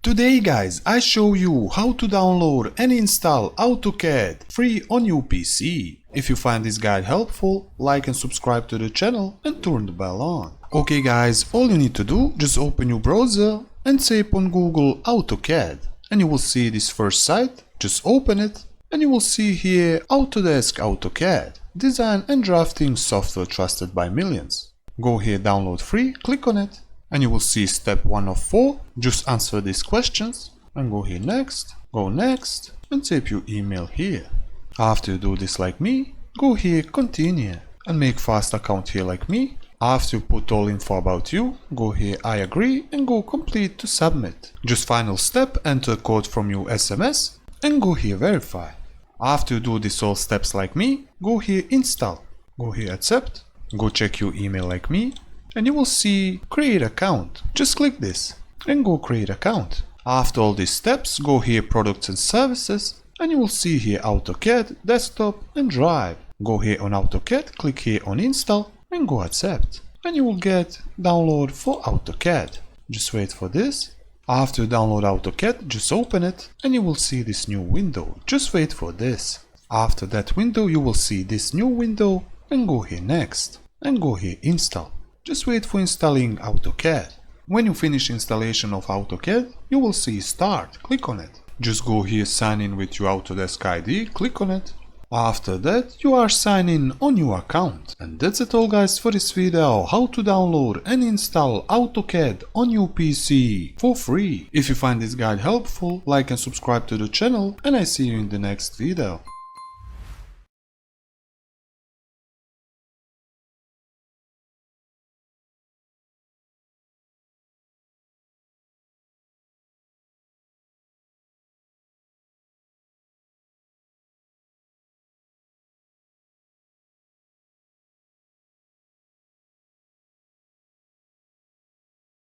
Today guys, I show you how to download and install AutoCAD free on your PC. If you find this guide helpful, like and subscribe to the channel and turn the bell on. Okay guys, all you need to do, just open your browser and type on Google AutoCAD and you will see this first site. Just open it and you will see here Autodesk AutoCAD, design and drafting software trusted by millions. Go here, download free, click on it. And you will see step 1 of 4, just answer these questions and go here next, go next and type your email here. After you do this like me, go here continue and make fast account here like me. After you put all info about you, go here I agree and go complete to submit. Just final step, enter code from your SMS and go here verify. After you do this all steps like me, go here install, go here accept, go check your email like me. And you will see create account. Just click this and go create account. After all these steps, go here products and services and you will see here AutoCAD, desktop and drive. Go here on AutoCAD, click here on install and go accept. And you will get download for AutoCAD. Just wait for this. After you download AutoCAD, just open it and you will see this new window. Just wait for this. After that window, you will see this new window and go here next and go here install. Just wait for installing AutoCAD. When you finish installation of AutoCAD, you will see Start. Click on it. Just go here, sign in with your Autodesk ID. Click on it. After that, you are signing on your account. And that's it all guys for this video, how to download and install AutoCAD on your PC for free. If you find this guide helpful, like and subscribe to the channel and I see you in the next video.